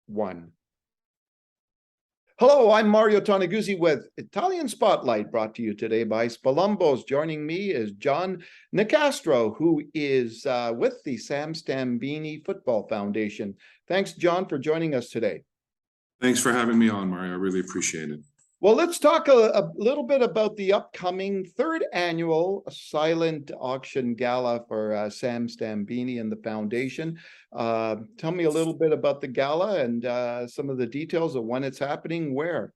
1. Hello, I'm Mario Toneguzzi with Italian Spotlight, brought to you today by Spalumbos. Joining me is John Nicastro, who is with the Sam Stambene Football Foundation. Thanks, John, for joining us today. Thanks for having me on, Mario. I really appreciate it. Well, let's talk a little bit about the upcoming 3rd annual silent auction gala for Sam Stambene and the foundation. Tell me a little bit about the gala and some of the details of when it's happening, where.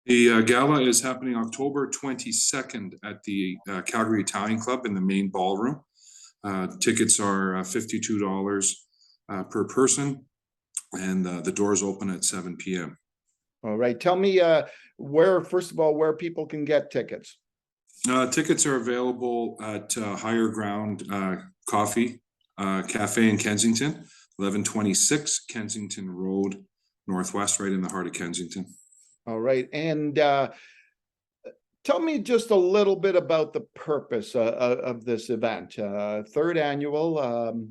The gala is happening October 22nd at the Calgary Italian Club in the main ballroom. Tickets are $52 per person, and the doors open at 7 p.m. All right. Tell me first of all, where people can get tickets. Tickets are available at Higher Ground Coffee Cafe in Kensington, 1126 Kensington Road, Northwest, right in the heart of Kensington. All right. And tell me just a little bit about the purpose of this event. 3rd annual,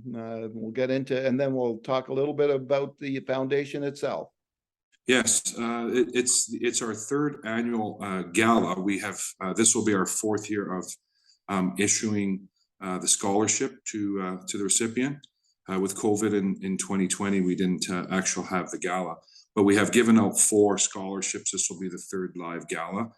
we'll get into, and then we'll talk a little bit about the foundation itself. Yes, it's our 3rd annual gala. We have this will be our 4th year of issuing the scholarship to the recipient. With COVID in 2020, we didn't actually have the gala, but we have given out 4 scholarships. This will be the 3rd live gala,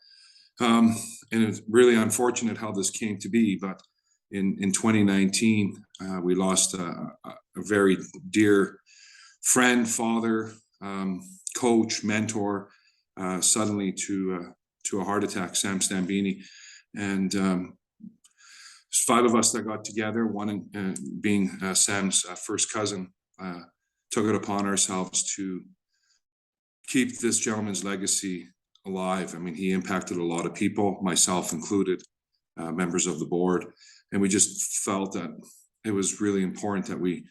and it's really unfortunate how this came to be. But in 2019, we lost a very dear friend, father, coach, mentor, suddenly to a heart attack, Sam Stambene. And there's 5 of us that got together, one being Sam's first cousin, took it upon ourselves to keep this gentleman's legacy alive. I mean, he impacted a lot of people, myself included, members of the board. And we just felt that it was really important that we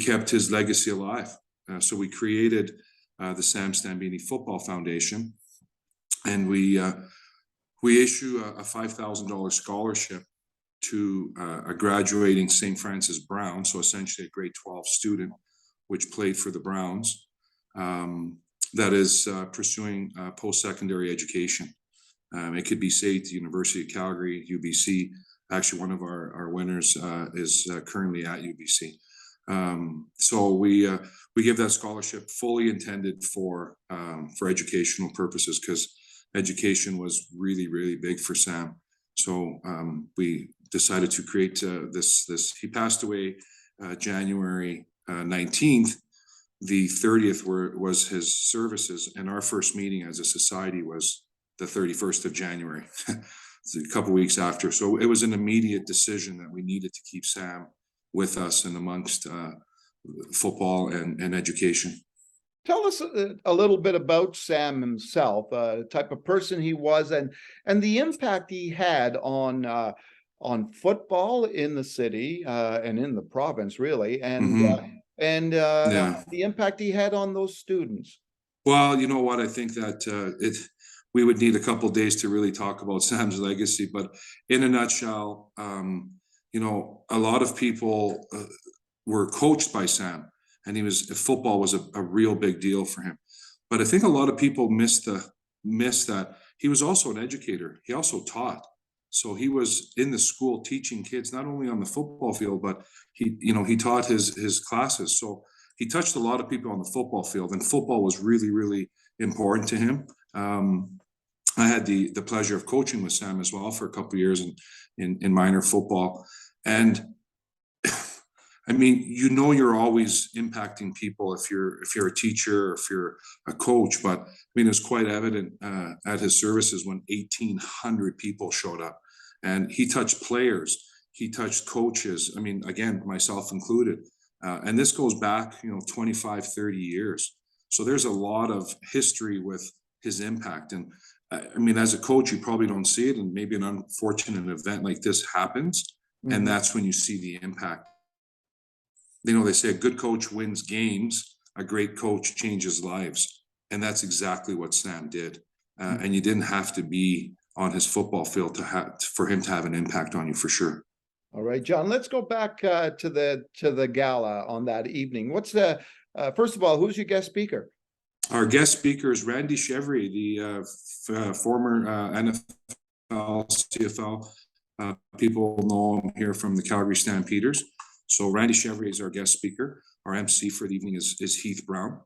kept his legacy alive. So we created the Sam Stambene Football Foundation, and we issue a $5,000 scholarship to a graduating St. Francis Brown, so essentially a grade 12 student, which played for the Browns, that is pursuing post-secondary education. It could be SAIT, the University of Calgary, UBC. Actually, one of our winners is currently at UBC. So we give that scholarship fully intended for educational purposes, because education was really, really big for Sam. So we decided to create this. He passed away January 19th. The 30th was his services, and our first meeting as a society was the 31st of January, a couple weeks after. So it was an immediate decision that we needed to keep Sam with us and amongst football and education. Tell us a little bit about Sam himself, the type of person he was, and the impact he had on football in the city and in the province, really, and the impact he had on those students. Well, you know what? I think that we would need a couple of days to really talk about Sam's legacy, but in a nutshell, you know, a lot of people were coached by Sam, and football was a real big deal for him. But I think a lot of people miss that he was also an educator. He also taught. So he was in the school teaching kids, not only on the football field, but he taught his classes. So he touched a lot of people on the football field, and football was really, really important to him. I had the pleasure of coaching with Sam as well for a couple of years in minor football. And I mean, you're always impacting people if you're a teacher or if you're a coach. But I mean, it's quite evident at his services when 1,800 people showed up, and he touched players, he touched coaches. I mean, again, myself included. And this goes back, 25, 30 years. So there's a lot of history with his impact. And I mean, as a coach, you probably don't see it, and maybe an unfortunate event like this happens, and that's when you see the impact. They say a good coach wins games, a great coach changes lives. And that's exactly what Sam did. And you didn't have to be on his football field for him to have an impact on you, for sure. All right, John, let's go back to the gala on that evening. What's the First of all, who's your guest speaker? Our guest speaker is Randy Chevry, the former NFL, CFL. People know him here from the Calgary Stampeders. So Randy Chevry is our guest speaker. Our MC for the evening is Heath Brown.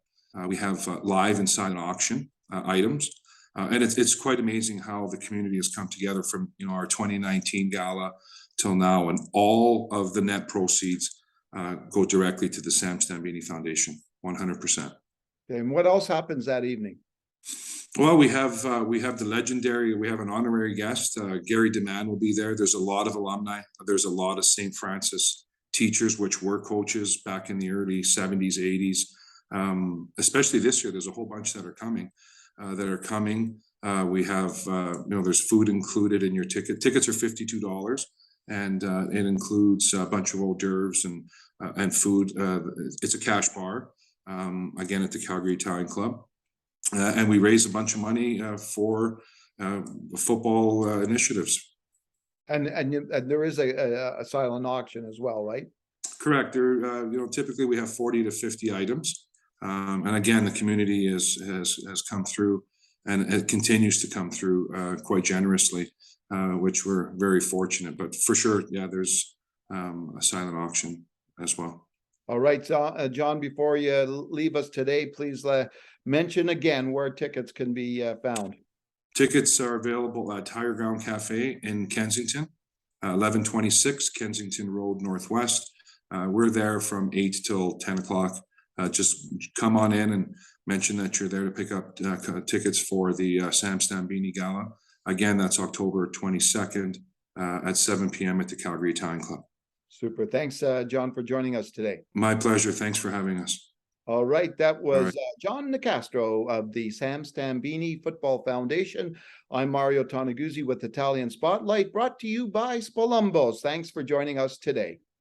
We have live and silent auction items. And it's quite amazing how the community has come together from our 2019 gala till now, and all of the net proceeds go directly to the Sam Stambene Foundation, 100%. Okay, and what else happens that evening? Well, we have the legendary. We have an honorary guest. Gary DeMann will be there. There's a lot of alumni. There's a lot of St. Francis teachers, which were coaches back in the early 70s, 80s. Especially this year, there's a whole bunch that are coming. We have, there's food included in your ticket. Tickets are $52, and it includes a bunch of hors d'oeuvres and food. It's a cash bar, again, at the Calgary Italian Club. And we raise a bunch of money for football initiatives. And there is a silent auction as well, right? Correct. There, typically we have 40 to 50 items. And again, the community has come through, and it continues to come through quite generously, which we're very fortunate. But for sure, yeah, there's a silent auction as well. All right, John, before you leave us today, please mention again where tickets can be found. Tickets are available at Higher Ground Cafe in Kensington, 1126 Kensington Road Northwest. We're there from 8 till 10 o'clock. Just come on in and mention that you're there to pick up tickets for the Sam Stambene Gala. Again, that's October 22nd at 7 p.m. at the Calgary Italian Club. Super. Thanks, John, for joining us today. My pleasure. Thanks for having us. All right. That was John Nicastro of the Sam Stambene Football Foundation. I'm Mario Toneguzzi with Italian Spotlight, brought to you by Spolumbos. Thanks for joining us today.